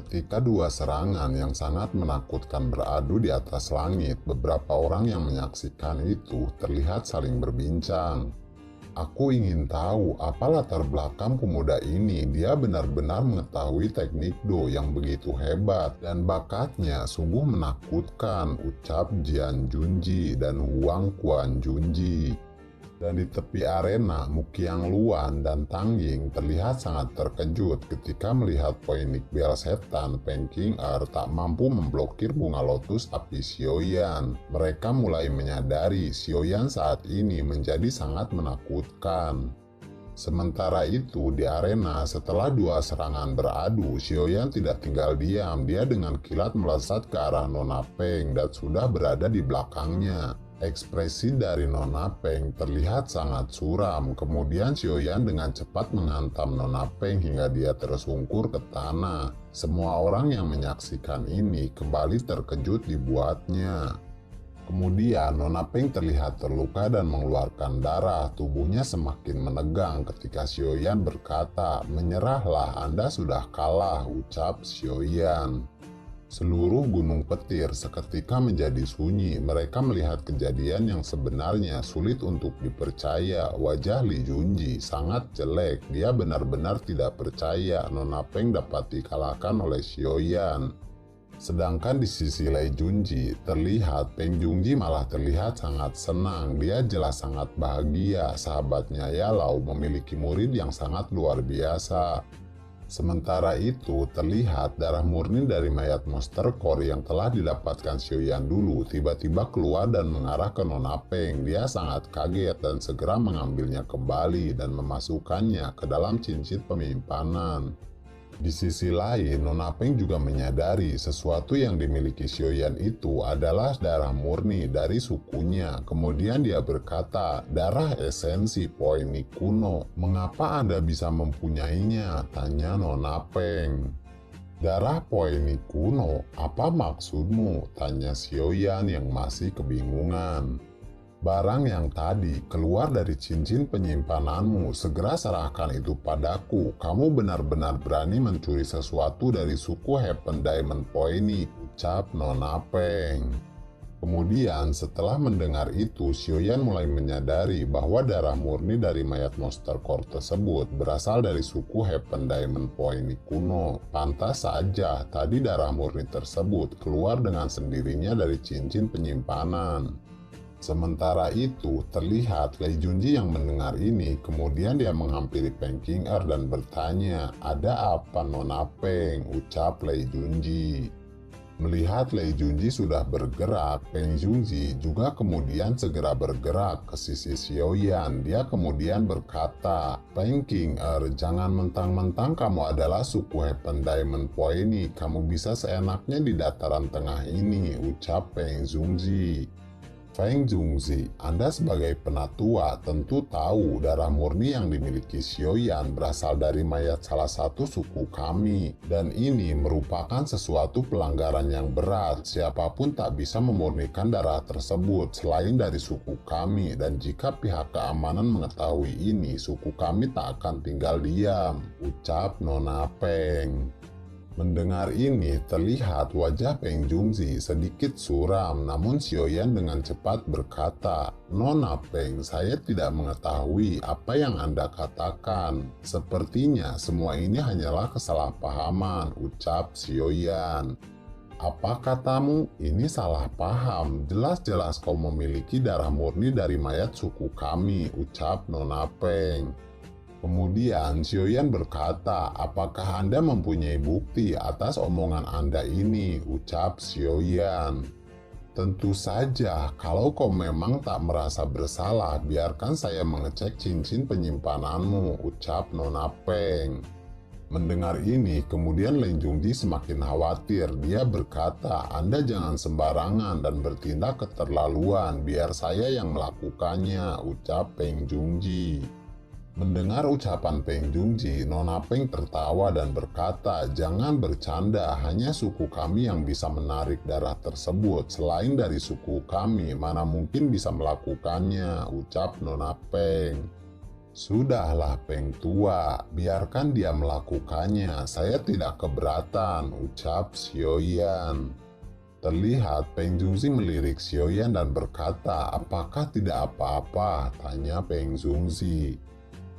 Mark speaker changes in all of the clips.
Speaker 1: Ketika dua serangan yang sangat menakutkan beradu di atas langit, beberapa orang yang menyaksikan itu terlihat saling berbincang. Aku ingin tahu apa latar belakang pemuda ini. Dia benar-benar mengetahui teknik Do yang begitu hebat dan bakatnya sungguh menakutkan, ucap Jian Junji dan Huang Quan Junji. Dan di tepi arena, Muqiang Luan dan Tang Ying terlihat sangat terkejut ketika melihat Phoenix Bell setan Peng Qinger tak mampu memblokir bunga lotus api Xiaoyan. Mereka mulai menyadari Xiaoyan saat ini menjadi sangat menakutkan. Sementara itu, di arena setelah dua serangan beradu, Xiaoyan tidak tinggal diam. Dia dengan kilat melesat ke arah Nona Peng dan sudah berada di belakangnya. Ekspresi dari Nona Peng terlihat sangat suram. Kemudian Xiaoyan dengan cepat menghantam Nona Peng hingga dia tersungkur ke tanah. Semua orang yang menyaksikan ini kembali terkejut dibuatnya. Kemudian Nona Peng terlihat terluka dan mengeluarkan darah. Tubuhnya semakin menegang ketika Xiaoyan berkata, "Menyerahlah, Anda sudah kalah," ucap Xiaoyan. Seluruh gunung petir seketika menjadi sunyi. Mereka melihat kejadian yang sebenarnya sulit untuk dipercaya. Wajah Li Junji sangat jelek. Dia benar-benar tidak percaya Nona Peng dapat dikalahkan oleh Xiaoyan. Sedangkan di sisi Li Junji, terlihat Peng Junji malah terlihat sangat senang. Dia jelas sangat bahagia. Sahabatnya Yalao memiliki murid yang sangat luar biasa. Sementara itu, terlihat darah murni dari mayat Monster Core yang telah didapatkan Xiaoyan dulu tiba-tiba keluar dan mengarah ke Nona Peng. Dia sangat kaget dan segera mengambilnya kembali dan memasukkannya ke dalam cincin penyimpanan. Di sisi lain, Nona Peng juga menyadari sesuatu yang dimiliki Xiaoyan itu adalah darah murni dari sukunya. Kemudian dia berkata, "Darah esensi Phoenix kuno. Mengapa Anda bisa mempunyainya?" tanya Nona Peng. "Darah Phoenix kuno, apa maksudmu?" tanya Xiaoyan yang masih kebingungan. "Barang yang tadi keluar dari cincin penyimpananmu, segera serahkan itu padaku. Kamu benar-benar berani mencuri sesuatu dari suku Heaven Diamond Phoenix," ucap Nona Peng. Kemudian setelah mendengar itu, Xiaoyan mulai menyadari bahwa darah murni dari mayat Monster Core tersebut berasal dari suku Heaven Diamond Phoenix kuno. Pantas saja tadi darah murni tersebut keluar dengan sendirinya dari cincin penyimpanan. Sementara itu, terlihat Li Junji yang mendengar ini, kemudian dia menghampiri Peng Qinger dan bertanya, "Ada apa Nona Peng?" ucap Li Junji. Melihat Li Junji sudah bergerak, Peng Junji juga kemudian segera bergerak ke sisi Xiaoyan. Dia kemudian berkata, "Peng Qinger, jangan mentang-mentang kamu adalah suku Heaven Diamond Phoenix, kamu bisa seenaknya di dataran tengah ini," ucap Peng Junji. "Feng Jungzi, Anda sebagai penatua tentu tahu darah murni yang dimiliki Xiaoyan berasal dari mayat salah satu suku kami. Dan ini merupakan sesuatu pelanggaran yang berat. Siapapun tak bisa memurnikan darah tersebut selain dari suku kami. Dan jika pihak keamanan mengetahui ini, suku kami tak akan tinggal diam," ucap Nona Peng. Mendengar ini, terlihat wajah Peng Junji sedikit suram, namun Xiaoyan dengan cepat berkata, "Nona Peng, saya tidak mengetahui apa yang Anda katakan. Sepertinya semua ini hanyalah kesalahpahaman," ucap Xiaoyan. "Apa katamu? Ini salah paham. Jelas-jelas kau memiliki darah murni dari mayat suku kami," ucap Nona Peng. Kemudian Xiaoyan berkata, "Apakah Anda mempunyai bukti atas omongan Anda ini?" ucap Xiaoyan. "Tentu saja, kalau kau memang tak merasa bersalah, biarkan saya mengecek cincin penyimpananmu," ucap Nona Peng. Mendengar ini, kemudian Li Junji semakin khawatir. Dia berkata, "Anda jangan sembarangan dan bertindak keterlaluan, biar saya yang melakukannya," ucap Peng Junji. Mendengar ucapan Peng Junji, Nona Peng tertawa dan berkata, "Jangan bercanda, hanya suku kami yang bisa menarik darah tersebut. Selain dari suku kami, mana mungkin bisa melakukannya," ucap Nona Peng. Sudahlah Peng Tua, biarkan dia melakukannya, saya tidak keberatan, ucap Xiaoyan. Terlihat Peng Zongzi melirik Xiaoyan dan berkata, apakah tidak apa-apa? Tanya Peng Zongzi.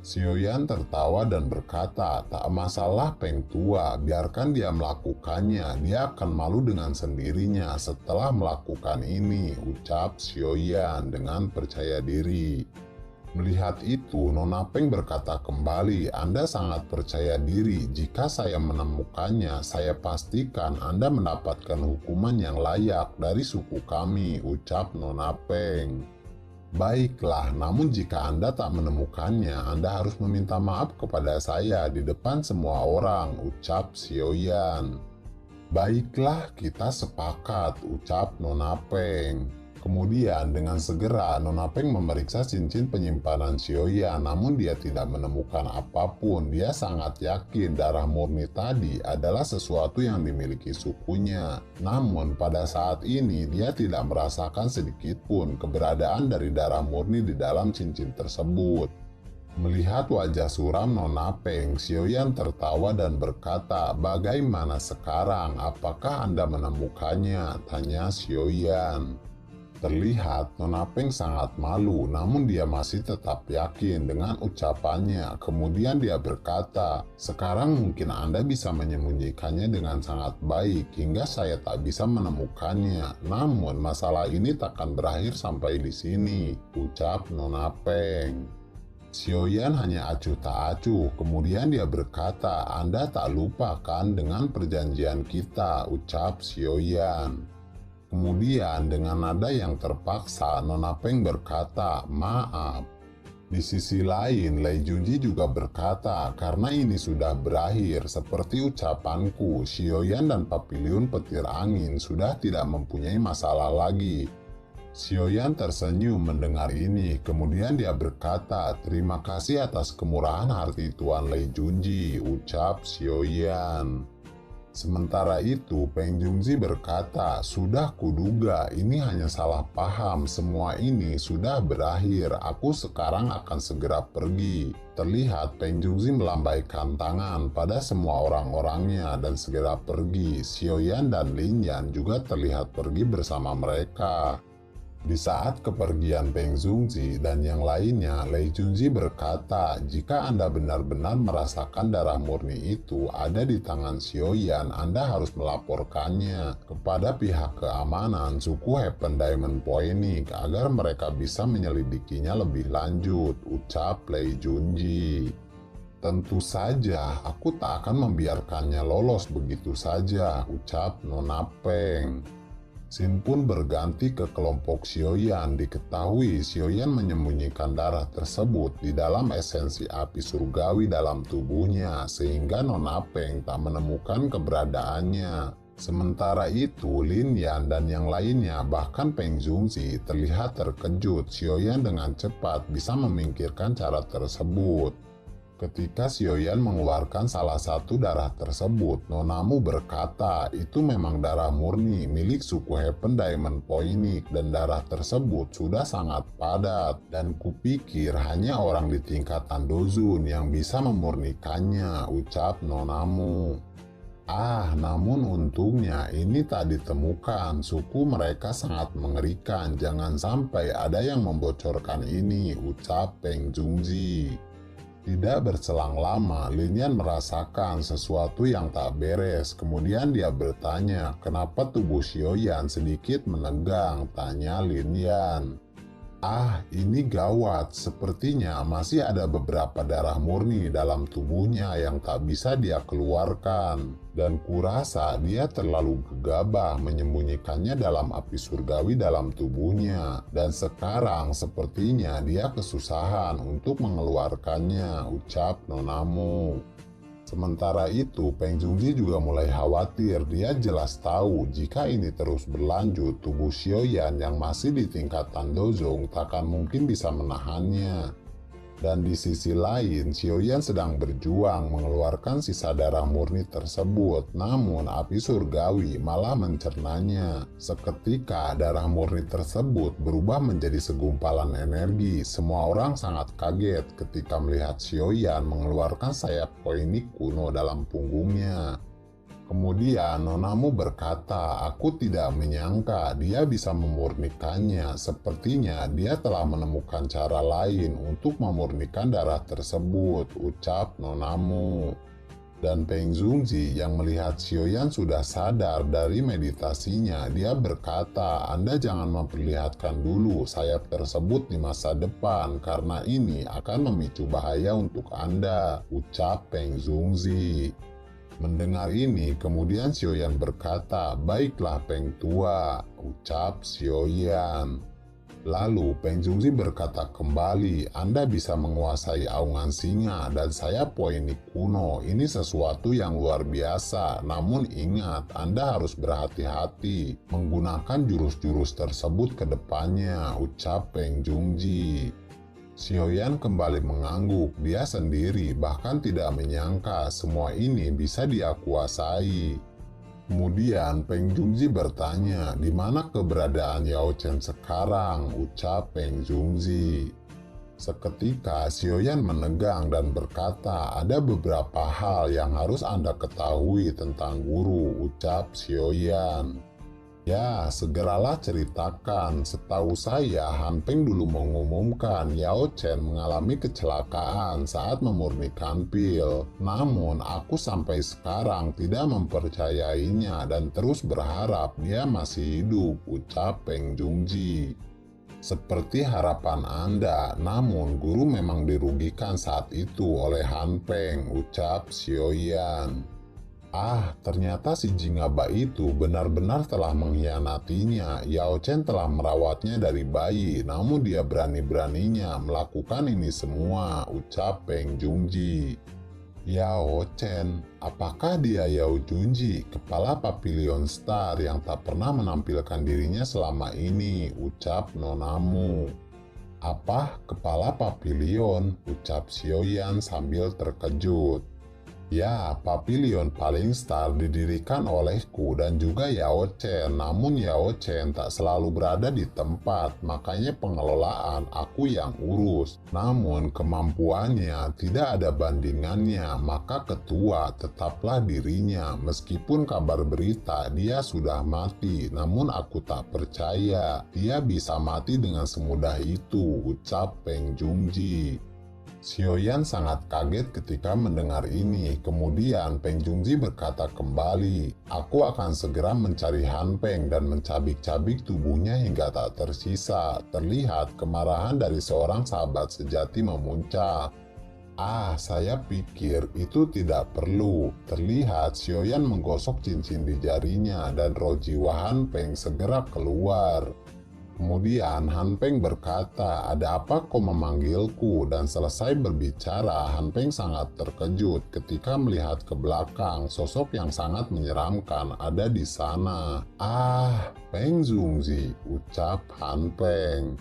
Speaker 1: Xiaoyan tertawa dan berkata, tak masalah Peng Tua, biarkan dia melakukannya, dia akan malu dengan sendirinya setelah melakukan ini, ucap Xiaoyan dengan percaya diri. Melihat itu, Nona Peng berkata kembali, Anda sangat percaya diri. Jika saya menemukannya, saya pastikan Anda mendapatkan hukuman yang layak dari suku kami, ucap Nona Peng. Baiklah, namun jika Anda tak menemukannya, Anda harus meminta maaf kepada saya di depan semua orang, ucap Xiaoyan. Baiklah, kita sepakat, ucap Nona Peng. Kemudian dengan segera Nona Peng memeriksa cincin penyimpanan Xiaoyan, namun dia tidak menemukan apapun. Dia sangat yakin darah murni tadi adalah sesuatu yang dimiliki sukunya. Namun pada saat ini dia tidak merasakan sedikitpun keberadaan dari darah murni di dalam cincin tersebut. Melihat wajah suram Nona Peng, Xiaoyan tertawa dan berkata, bagaimana sekarang? Apakah Anda menemukannya? Tanya Xiaoyan. Terlihat Nona Peng sangat malu, namun dia masih tetap yakin dengan ucapannya. Kemudian dia berkata, sekarang mungkin Anda bisa menyembunyikannya dengan sangat baik hingga saya tak bisa menemukannya. Namun masalah ini takkan berakhir sampai di sini, ucap Nona Peng. Xiaoyan hanya acuh tak acuh, kemudian dia berkata, Anda tak lupa kan dengan perjanjian kita, ucap Xiaoyan. Kemudian dengan nada yang terpaksa, Nona Peng berkata, maaf. Di sisi lain, Lei Junji juga berkata, karena ini sudah berakhir, seperti ucapanku, Xiaoyan dan Papiliun Petir Angin sudah tidak mempunyai masalah lagi. Xiaoyan tersenyum mendengar ini, kemudian dia berkata, terima kasih atas kemurahan hati Tuan Lei Junji, ucap Xiaoyan. Sementara itu, Peng Zongzi berkata, sudah kuduga, ini hanya salah paham, semua ini sudah berakhir, aku sekarang akan segera pergi. Terlihat Peng Zongzi melambaikan tangan pada semua orang-orangnya dan segera pergi. Xiaoyan dan Lin Yan juga terlihat pergi bersama mereka. Di saat kepergian Peng Zongzi dan yang lainnya, Lei Junji berkata, jika Anda benar-benar merasakan darah murni itu ada di tangan Xiaoyan, Anda harus melaporkannya kepada pihak keamanan suku Heaven Diamond Phoenix agar mereka bisa menyelidikinya lebih lanjut, ucap Lei Junji. Tentu saja, aku tak akan membiarkannya lolos begitu saja, ucap Nona Peng. Xin pun berganti ke kelompok Xiaoyan. Diketahui Xiaoyan menyembunyikan darah tersebut di dalam esensi api surgawi dalam tubuhnya, sehingga Nona Peng tak menemukan keberadaannya. Sementara itu, Lin Yan dan yang lainnya, bahkan Peng Zongzi, terlihat terkejut Xiaoyan dengan cepat bisa memikirkan cara tersebut. Ketika Xiaoyan mengeluarkan salah satu darah tersebut, Nonamu berkata, itu memang darah murni milik suku Heaven Diamond Phoenix dan darah tersebut sudah sangat padat dan kupikir hanya orang di tingkatan Dozun yang bisa memurnikannya, ucap Nonamu. Namun untungnya ini tak ditemukan, suku mereka sangat mengerikan, jangan sampai ada yang membocorkan ini, ucap Peng Zongzi. Tidak berselang lama, Lin Yan merasakan sesuatu yang tak beres. Kemudian dia bertanya, kenapa tubuh Xiaoyan sedikit menegang? Tanya Lin Yan. Ini gawat. Sepertinya masih ada beberapa darah murni dalam tubuhnya yang tak bisa dia keluarkan. Dan kurasa dia terlalu gegabah menyembunyikannya dalam api surgawi dalam tubuhnya. Dan sekarang sepertinya dia kesusahan untuk mengeluarkannya, ucap Nonamu. Sementara itu, Peng Zongzi juga mulai khawatir. Dia jelas tahu jika ini terus berlanjut, tubuh Xiaoyan yang masih di tingkatan Dozong takkan mungkin bisa menahannya. Dan di sisi lain, Xiaoyan sedang berjuang mengeluarkan sisa darah murni tersebut, namun api surgawi malah mencernanya. Seketika darah murni tersebut berubah menjadi segumpalan energi. Semua orang sangat kaget ketika melihat Xiaoyan mengeluarkan sayap koinik kuno dalam punggungnya. Kemudian nonamu berkata, "Aku tidak menyangka dia bisa memurnikannya. Sepertinya dia telah menemukan cara lain untuk memurnikan darah tersebut," ucap nonamu. Dan Peng Zongzi yang melihat Xiaoyan sudah sadar dari meditasinya, dia berkata, "Anda jangan memperlihatkan dulu sayap tersebut di masa depan, karena ini akan memicu bahaya untuk Anda," ucap Peng Zongzi. Mendengar ini, kemudian Xiaoyan berkata, "Baiklah Peng Tua," ucap Xiaoyan. Lalu Peng Zongzi berkata kembali, "Anda bisa menguasai aungan singa dan sayap poinik kuno. Ini sesuatu yang luar biasa. Namun ingat, Anda harus berhati-hati menggunakan jurus-jurus tersebut ke depannya," ucap Peng Zongzi. Xiaoyan kembali mengangguk. Dia sendiri bahkan tidak menyangka semua ini bisa dia kuasai. Kemudian Peng Zongzi bertanya, "Di mana keberadaan Yao Chen sekarang?" ucap Peng Zongzi. Seketika Xiaoyan menegang dan berkata, "Ada beberapa hal yang harus Anda ketahui tentang guru," ucap Xiaoyan. "Ya, segeralah ceritakan. Setahu saya, Han Peng dulu mengumumkan Yao Chen mengalami kecelakaan saat memurnikan pil. Namun, aku sampai sekarang tidak mempercayainya dan terus berharap dia masih hidup," ucap Peng Zongzi. "Seperti harapan Anda, namun guru memang dirugikan saat itu oleh Han Peng," ucap Xiaoyan. "Ah, ternyata si Jingaba itu benar-benar telah mengkhianatinya. Yao Chen telah merawatnya dari bayi, namun dia berani-beraninya melakukan ini semua," ucap Peng Zongzi. "Yao Chen, apakah dia Yao Junji, kepala Papilion Star yang tak pernah menampilkan dirinya selama ini?" ucap nonamu. "Apa, kepala Papilion?" ucap Xiaoyan sambil terkejut. "Ya, Papilion paling star didirikan olehku dan juga Yao Chen. Namun Yao Chen tak selalu berada di tempat, makanya pengelolaan aku yang urus. Namun kemampuannya tidak ada bandingannya, maka ketua tetaplah dirinya. Meskipun kabar berita dia sudah mati, namun aku tak percaya dia bisa mati dengan semudah itu," ucap Peng Zongzi. Xiaoyan sangat kaget ketika mendengar ini. Kemudian Peng Zongzi berkata kembali, "Aku akan segera mencari Han Peng dan mencabik-cabik tubuhnya hingga tak tersisa." Terlihat kemarahan dari seorang sahabat sejati memuncak. "Ah, saya pikir itu tidak perlu." Terlihat Xiaoyan menggosok cincin di jarinya dan roh jiwa Han Peng segera keluar. Kemudian Han Peng berkata, "Ada apa kau memanggilku?" Dan selesai berbicara, Han Peng sangat terkejut ketika melihat ke belakang sosok yang sangat menyeramkan ada di sana. "Ah, Peng Zongzi," ucap Han Peng.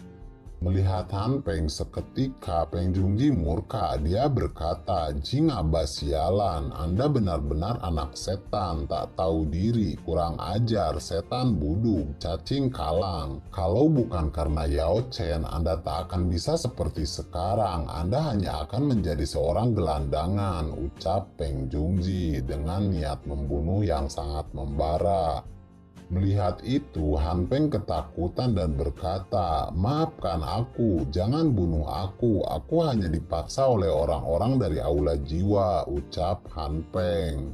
Speaker 1: Melihat Han Peng seketika, Peng Zongzi murka. Dia berkata, "Jingaba sialan, Anda benar-benar anak setan, tak tahu diri, kurang ajar, setan buduk, cacing kalang. Kalau bukan karena Yao Chen, Anda tak akan bisa seperti sekarang. Anda hanya akan menjadi seorang gelandangan," ucap Peng Zongzi dengan niat membunuh yang sangat membara. Melihat itu, Han Peng ketakutan dan berkata, "Maafkan aku, jangan bunuh aku hanya dipaksa oleh orang-orang dari Aula Jiwa," ucap Han Peng.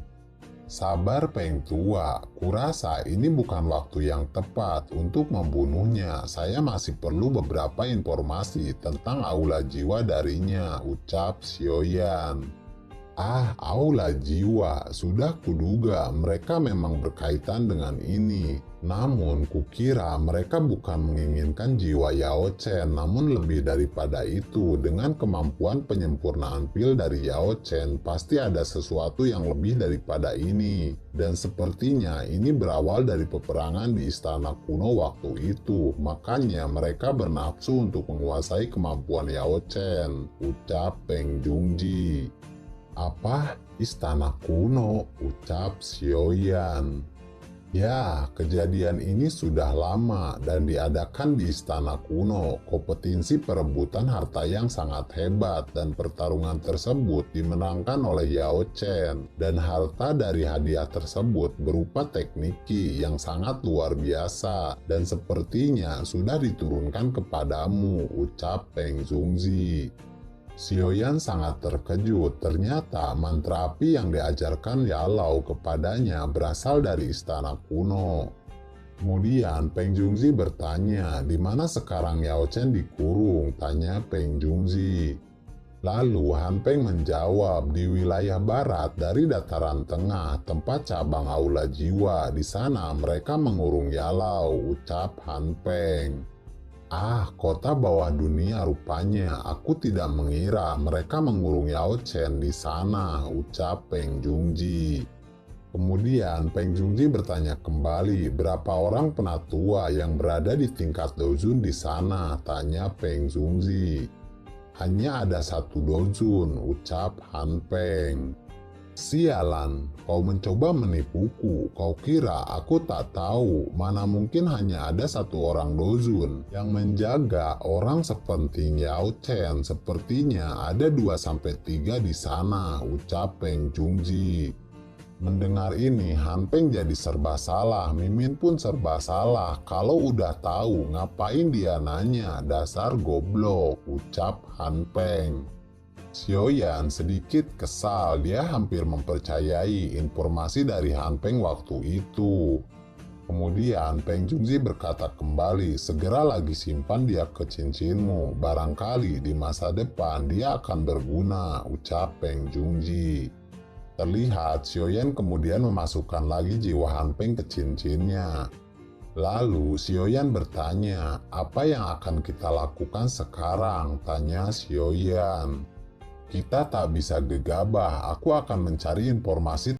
Speaker 1: "Sabar Peng Tua, kurasa ini bukan waktu yang tepat untuk membunuhnya. Saya masih perlu beberapa informasi tentang Aula Jiwa darinya," ucap Xiaoyan. "Ah, Aula Jiwa, sudah kuduga mereka memang berkaitan dengan ini. Namun, kukira mereka bukan menginginkan jiwa Yao Chen, namun lebih daripada itu, dengan kemampuan penyempurnaan pil dari Yao Chen, pasti ada sesuatu yang lebih daripada ini. Dan sepertinya ini berawal dari peperangan di istana kuno waktu itu, makanya mereka bernafsu untuk menguasai kemampuan Yao Chen, ucap Peng Jungji. Apa? Istana kuno, ucap Xiaoyan. Ya, kejadian ini sudah lama dan diadakan di istana kuno. Kompetisi perebutan harta yang sangat hebat dan pertarungan tersebut dimenangkan oleh Yao Chen. Dan harta dari hadiah tersebut berupa teknik Qi yang sangat luar biasa dan sepertinya sudah diturunkan kepadamu, ucap Peng Zhongzi. Xiaoyan sangat terkejut, ternyata mantra api yang diajarkan Yalau kepadanya berasal dari istana kuno. Kemudian Peng Jungzi bertanya, di mana sekarang Yao Chen dikurung, tanya Peng Jungzi. Lalu Han Peng menjawab, di wilayah barat dari dataran tengah, tempat cabang aula jiwa, di sana mereka mengurung Yalau, ucap Han Peng. Ah, kota bawah dunia rupanya. Aku tidak mengira mereka mengurung Yao Chen di sana, ucap Peng Jungji. Kemudian Peng Jungji bertanya kembali, berapa orang penatua yang berada di tingkat dozun di sana, tanya Peng Jungji. Hanya ada satu dozun, ucap Han Peng. Sialan, kau mencoba menipuku. Kau kira aku tak tahu, mana mungkin hanya ada satu orang dozun yang menjaga orang sepenting Yao Chen. Sepertinya ada 2-3 di sana, ucap Peng Jungji. Mendengar ini, Han Peng jadi serba salah, Mimin pun serba salah. Kalau udah tahu, ngapain dia nanya, dasar goblok, ucap Han Peng. Xiaoyan sedikit kesal, dia hampir mempercayai informasi dari Han Peng waktu itu. Kemudian Peng Jungzi berkata kembali, segera lagi simpan dia ke cincinmu, barangkali di masa depan dia akan berguna, ucap Peng Jungji. Terlihat Xiaoyan kemudian memasukkan lagi jiwa Han Peng ke cincinnya. Lalu Xiaoyan bertanya, apa yang akan kita lakukan sekarang, tanya Xiaoyan. Kita tak bisa gegabah, aku akan mencari informasi